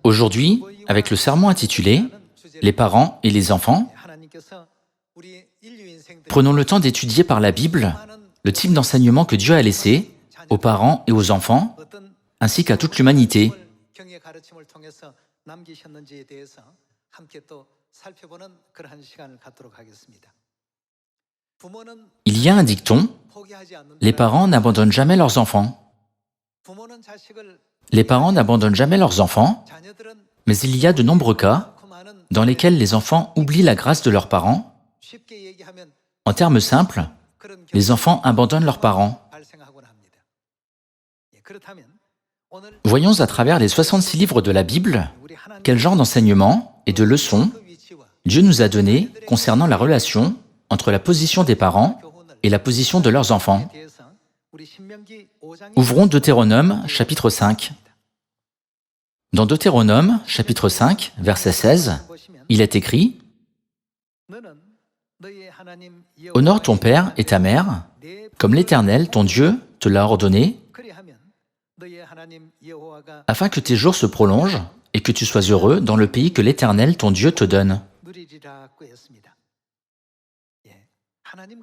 Aujourd'hui, avec le sermon intitulé « Les parents et les enfants », prenons le temps d'étudier par la Bible le type d'enseignement que Dieu a laissé aux parents et aux enfants, ainsi qu'à toute l'humanité. Il y a un dicton, les parents n'abandonnent jamais leurs enfants. Les parents n'abandonnent jamais leurs enfants, mais il y a de nombreux cas dans lesquels les enfants oublient la grâce de leurs parents. En termes simples, les enfants abandonnent leurs parents. Voyons à travers les 66 livres de la Bible, quel genre d'enseignement et de leçons Dieu nous a donné concernant la relation entre la position des parents et la position de leurs enfants. Ouvrons Deutéronome, chapitre 5. Dans Deutéronome, chapitre 5, verset 16, il est écrit « Honore ton père et ta mère, comme l'Éternel, ton Dieu, te l'a ordonné, afin que tes jours se prolongent et que tu sois heureux dans le pays que l'Éternel, ton Dieu, te donne. »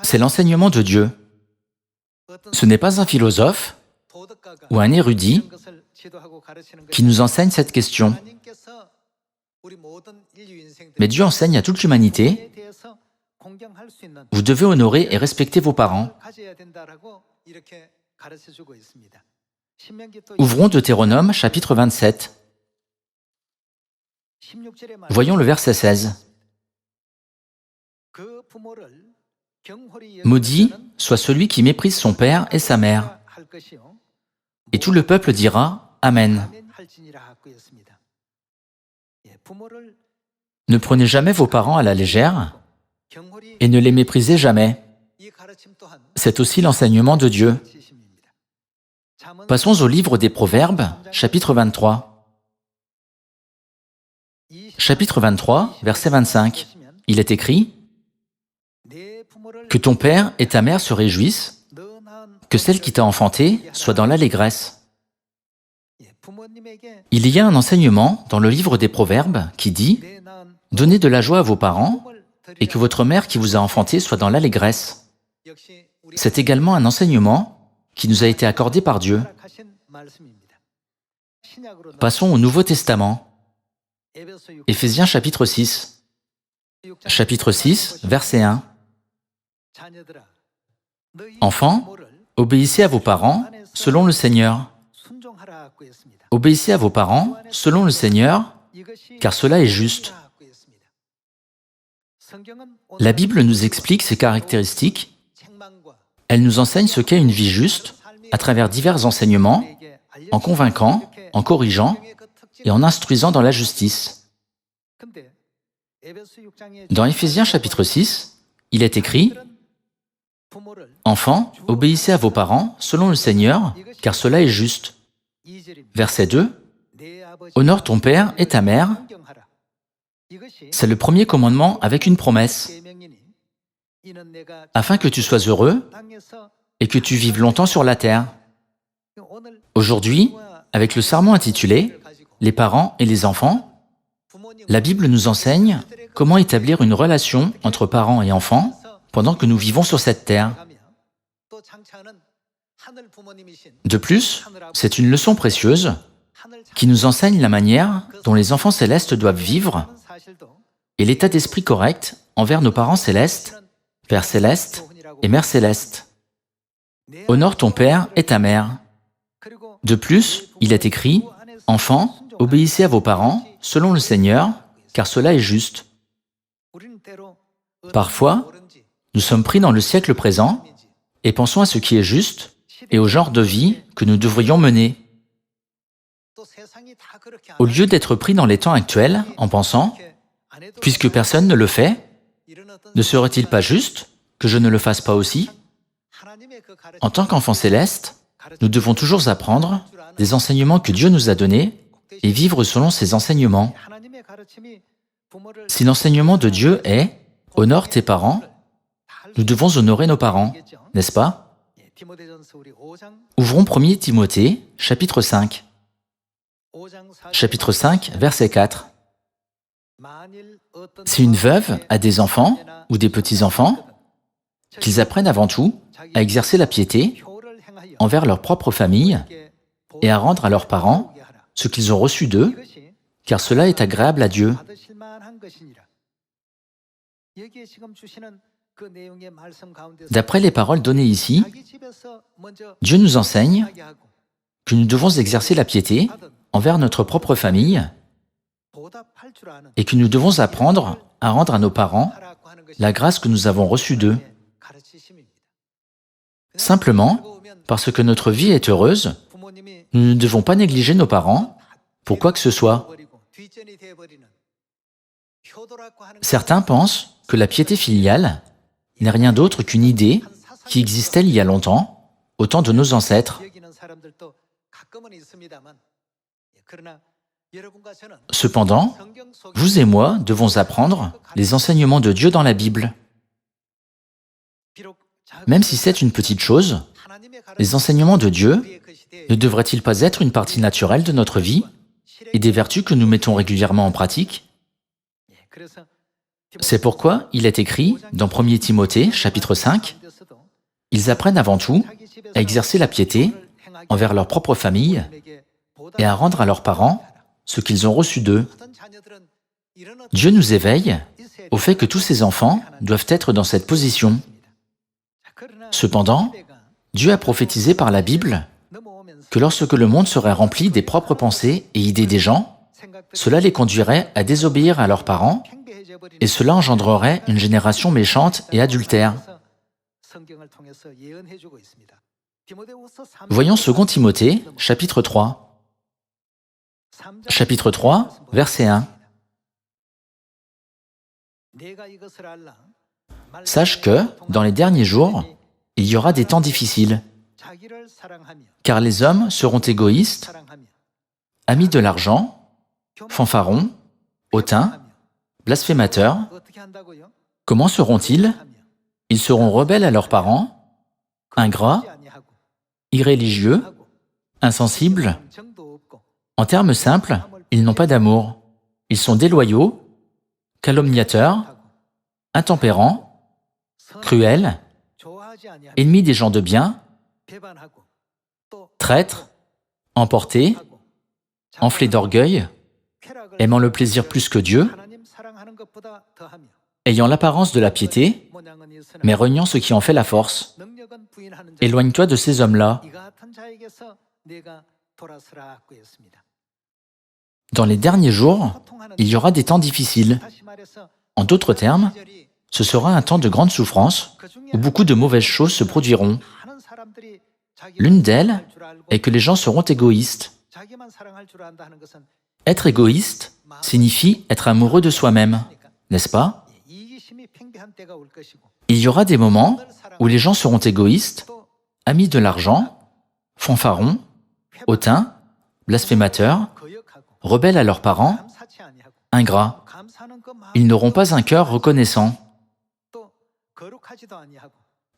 C'est l'enseignement de Dieu. Ce n'est pas un philosophe ou un érudit qui nous enseigne cette question. Mais Dieu enseigne à toute l'humanité, vous devez honorer et respecter vos parents. Ouvrons Deutéronome, chapitre 27. Voyons le verset 16. Maudit soit celui qui méprise son père et sa mère. Et tout le peuple dira Amen. Ne prenez jamais vos parents à la légère et ne les méprisez jamais. C'est aussi l'enseignement de Dieu. Passons au livre des Proverbes, chapitre 23. Chapitre 23, verset 25. Il est écrit « Que ton père et ta mère se réjouissent, que celle qui t'a enfanté soit dans l'allégresse. » Il y a un enseignement dans le livre des Proverbes qui dit « Donnez de la joie à vos parents et que votre mère qui vous a enfanté soit dans l'allégresse. » C'est également un enseignement qui nous a été accordé par Dieu. Passons au Nouveau Testament. Éphésiens chapitre 6. Chapitre 6, verset 1. Enfants, obéissez à vos parents selon le Seigneur. Obéissez à vos parents selon le Seigneur, car cela est juste. La Bible nous explique ses caractéristiques. Elle nous enseigne ce qu'est une vie juste à travers divers enseignements, en convainquant, en corrigeant et en instruisant dans la justice. Dans Éphésiens chapitre 6, il est écrit « Enfants, obéissez à vos parents selon le Seigneur, car cela est juste. » Verset 2 « Honore ton père et ta mère. » C'est le premier commandement avec une promesse. « Afin que tu sois heureux et que tu vives longtemps sur la terre. » Aujourd'hui, avec le sermon intitulé « Les parents et les enfants », la Bible nous enseigne comment établir une relation entre parents et enfants pendant que nous vivons sur cette terre. De plus, c'est une leçon précieuse qui nous enseigne la manière dont les enfants célestes doivent vivre et l'état d'esprit correct envers nos parents célestes, Père céleste et Mère céleste. Honore ton père et ta mère. De plus, il est écrit « Enfants, obéissez à vos parents selon le Seigneur, car cela est juste. » Parfois, nous sommes pris dans le siècle présent et pensons à ce qui est juste et au genre de vie que nous devrions mener. Au lieu d'être pris dans les temps actuels en pensant « Puisque personne ne le fait, ne serait-il pas juste que je ne le fasse pas aussi ?» En tant qu'enfants célestes, nous devons toujours apprendre des enseignements que Dieu nous a donnés et vivre selon ces enseignements. Si l'enseignement de Dieu est « Honore tes parents », nous devons honorer nos parents, n'est-ce pas? Ouvrons 1 Timothée, chapitre 5. chapitre 5, verset 4. Si une veuve a des enfants ou des petits-enfants, qu'ils apprennent avant tout à exercer la piété envers leur propre famille et à rendre à leurs parents ce qu'ils ont reçu d'eux, car cela est agréable à Dieu. D'après les paroles données ici, Dieu nous enseigne que nous devons exercer la piété envers notre propre famille et que nous devons apprendre à rendre à nos parents la grâce que nous avons reçue d'eux. Simplement, parce que notre vie est heureuse, nous ne devons pas négliger nos parents pour quoi que ce soit. Certains pensent que la piété filiale n'est rien d'autre qu'une idée qui existait il y a longtemps, au temps de nos ancêtres. Cependant, vous et moi devons apprendre les enseignements de Dieu dans la Bible. Même si c'est une petite chose, les enseignements de Dieu ne devraient-ils pas être une partie naturelle de notre vie et des vertus que nous mettons régulièrement en pratique? C'est pourquoi il est écrit dans 1 Timothée, chapitre 5, « Ils apprennent avant tout à exercer la piété envers leur propre famille et à rendre à leurs parents ce qu'ils ont reçu d'eux. » Dieu nous éveille au fait que tous ses enfants doivent être dans cette position. Cependant, Dieu a prophétisé par la Bible que lorsque le monde serait rempli des propres pensées et idées des gens, cela les conduirait à désobéir à leurs parents et cela engendrerait une génération méchante et adultère. Voyons 2 Timothée, chapitre 3. Chapitre 3, verset 1. Sache que, dans les derniers jours, il y aura des temps difficiles, car les hommes seront égoïstes, amis de l'argent, fanfarons, hautains, blasphémateurs. Comment seront-ils? Ils seront rebelles à leurs parents, ingrats, irréligieux, insensibles. En termes simples, ils n'ont pas d'amour. Ils sont déloyaux, calomniateurs, intempérants, cruels, ennemis des gens de bien, traîtres, emportés, enflés d'orgueil, aimant le plaisir plus que Dieu, ayant l'apparence de la piété, mais reniant ce qui en fait la force. Éloigne-toi de ces hommes-là. Dans les derniers jours, il y aura des temps difficiles. En d'autres termes, ce sera un temps de grande souffrance où beaucoup de mauvaises choses se produiront. L'une d'elles est que les gens seront égoïstes. Être égoïste signifie être amoureux de soi-même, n'est-ce pas? Il y aura des moments où les gens seront égoïstes, amis de l'argent, fanfarons, hautains, blasphémateurs, rebelles à leurs parents, ingrats. Ils n'auront pas un cœur reconnaissant.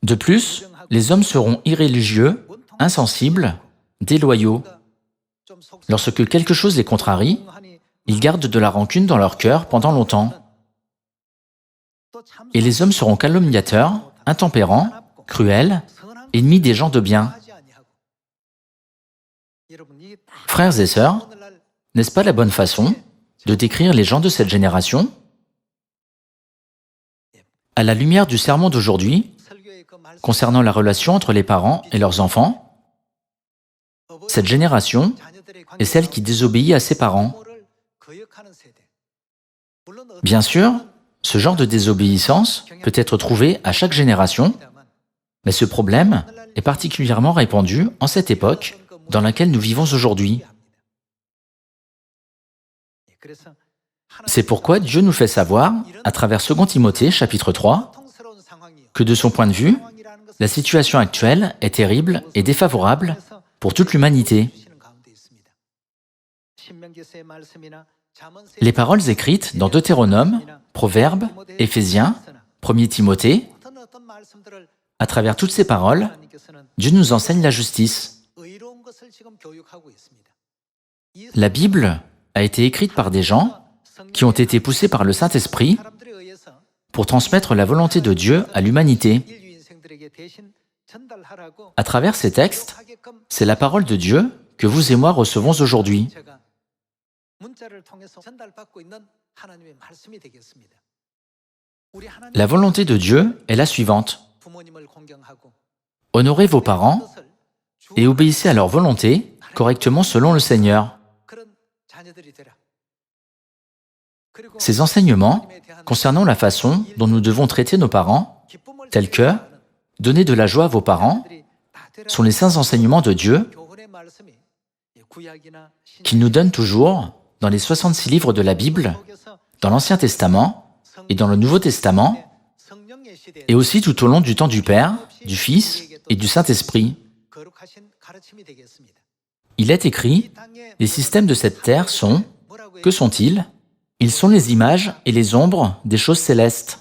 De plus, les hommes seront irréligieux, insensibles, déloyaux. Lorsque quelque chose les contrarie, ils gardent de la rancune dans leur cœur pendant longtemps. Et les hommes seront calomniateurs, intempérants, cruels, ennemis des gens de bien. Frères et sœurs, n'est-ce pas la bonne façon de décrire les gens de cette génération? À la lumière du sermon d'aujourd'hui, concernant la relation entre les parents et leurs enfants, cette génération est celle qui désobéit à ses parents. Bien sûr, ce genre de désobéissance peut être trouvé à chaque génération, mais ce problème est particulièrement répandu en cette époque dans laquelle nous vivons aujourd'hui. C'est pourquoi Dieu nous fait savoir, à travers 2 Timothée, chapitre 3, que de son point de vue, la situation actuelle est terrible et défavorable pour toute l'humanité. Les paroles écrites dans Deutéronome, Proverbes, Éphésiens, 1 Timothée, à travers toutes ces paroles, Dieu nous enseigne la justice. La Bible a été écrite par des gens qui ont été poussés par le Saint-Esprit pour transmettre la volonté de Dieu à l'humanité. À travers ces textes, c'est la parole de Dieu que vous et moi recevons aujourd'hui. La volonté de Dieu est la suivante. Honorez vos parents et obéissez à leur volonté correctement selon le Seigneur. Ces enseignements concernant la façon dont nous devons traiter nos parents, tels que donner de la joie à vos parents, sont les saints enseignements de Dieu qu'il nous donne toujours dans les 66 livres de la Bible, dans l'Ancien Testament et dans le Nouveau Testament, et aussi tout au long du temps du Père, du Fils et du Saint-Esprit. Il est écrit, les systèmes de cette terre sont, que sont-ils? Ils sont les images et les ombres des choses célestes.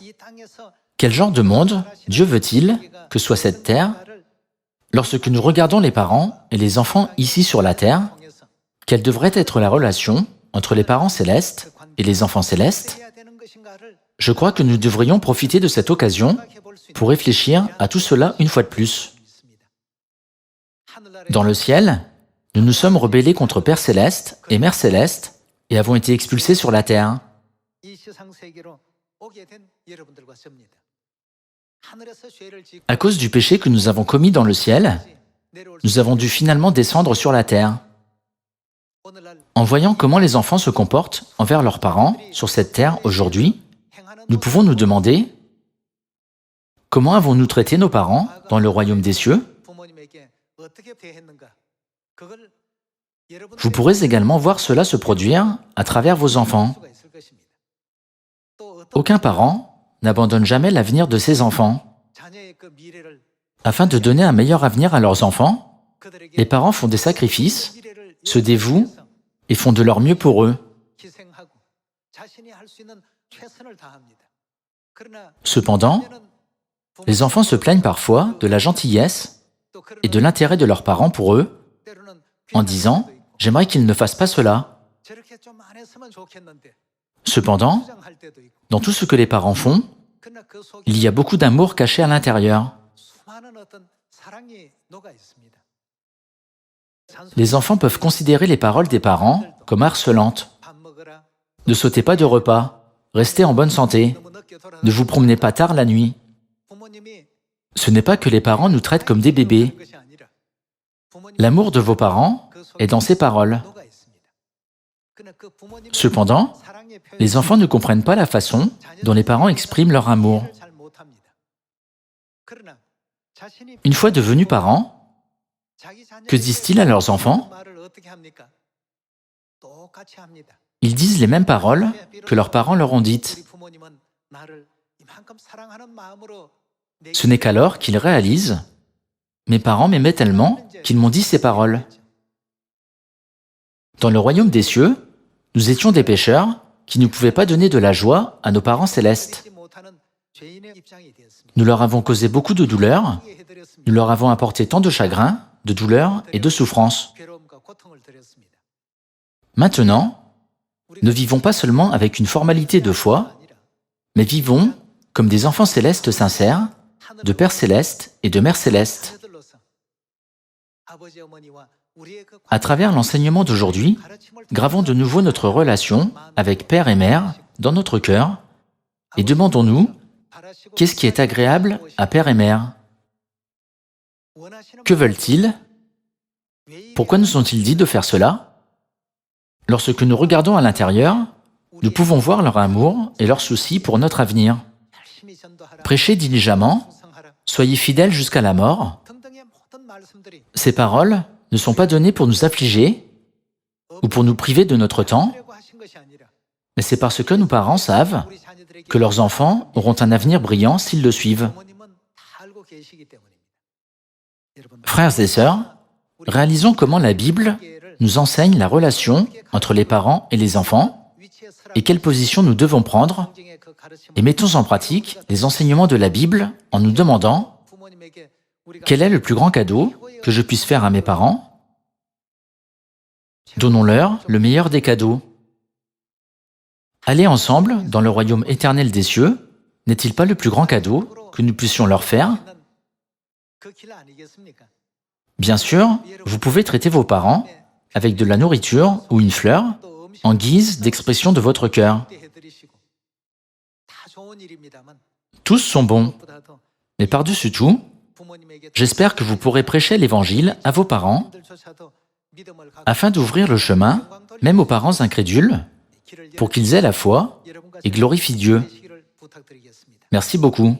Quel genre de monde Dieu veut-il que soit cette terre? Lorsque nous regardons les parents et les enfants ici sur la terre, quelle devrait être la relation entre les parents célestes et les enfants célestes? Je crois que nous devrions profiter de cette occasion pour réfléchir à tout cela une fois de plus. Dans le ciel, nous nous sommes rebellés contre Père Céleste et Mère Céleste et avons été expulsés sur la terre. À cause du péché que nous avons commis dans le ciel, nous avons dû finalement descendre sur la terre. En voyant comment les enfants se comportent envers leurs parents sur cette terre aujourd'hui, nous pouvons nous demander comment avons-nous traité nos parents dans le royaume des cieux? Vous pourrez également voir cela se produire à travers vos enfants. Aucun parent n'abandonne jamais l'avenir de ses enfants. Afin de donner un meilleur avenir à leurs enfants, les parents font des sacrifices, se dévouent et font de leur mieux pour eux. Cependant, les enfants se plaignent parfois de la gentillesse et de l'intérêt de leurs parents pour eux, en disant « J'aimerais qu'ils ne fassent pas cela ». Cependant, dans tout ce que les parents font, il y a beaucoup d'amour caché à l'intérieur. Les enfants peuvent considérer les paroles des parents comme harcelantes. Ne sautez pas de repas, restez en bonne santé, ne vous promenez pas tard la nuit. Ce n'est pas que les parents nous traitent comme des bébés. L'amour de vos parents est dans ces paroles. Cependant, les enfants ne comprennent pas la façon dont les parents expriment leur amour. Une fois devenus parents, que disent-ils à leurs enfants? Ils disent les mêmes paroles que leurs parents leur ont dites. Ce n'est qu'alors qu'ils réalisent « Mes parents m'aimaient tellement qu'ils m'ont dit ces paroles ». Dans le royaume des cieux, nous étions des pécheurs qui ne pouvaient pas donner de la joie à nos parents célestes. Nous leur avons causé beaucoup de douleur, nous leur avons apporté tant de chagrin, de douleur et de souffrance. Maintenant, ne vivons pas seulement avec une formalité de foi, mais vivons comme des enfants célestes sincères, de Père Céleste et de Mère Céleste. À travers l'enseignement d'aujourd'hui, gravons de nouveau notre relation avec Père et Mère dans notre cœur et demandons-nous qu'est-ce qui est agréable à Père et Mère? Que veulent-ils? Pourquoi nous ont-ils dit de faire cela? Lorsque nous regardons à l'intérieur, nous pouvons voir leur amour et leurs soucis pour notre avenir. Prêchez diligemment, soyez fidèles jusqu'à la mort. Ces paroles ne sont pas données pour nous affliger ou pour nous priver de notre temps, mais c'est parce que nos parents savent que leurs enfants auront un avenir brillant s'ils le suivent. Frères et sœurs, réalisons comment la Bible nous enseigne la relation entre les parents et les enfants et quelle position nous devons prendre, et mettons en pratique les enseignements de la Bible en nous demandant quel est le plus grand cadeau que je puisse faire à mes parents Donnons-leur le meilleur des cadeaux. Aller ensemble dans le royaume éternel des cieux n'est-il pas le plus grand cadeau que nous puissions leur faire? Bien sûr, vous pouvez traiter vos parents avec de la nourriture ou une fleur en guise d'expression de votre cœur. Tous sont bons, mais par-dessus tout, j'espère que vous pourrez prêcher l'Évangile à vos parents afin d'ouvrir le chemin, même aux parents incrédules, pour qu'ils aient la foi et glorifient Dieu. Merci beaucoup.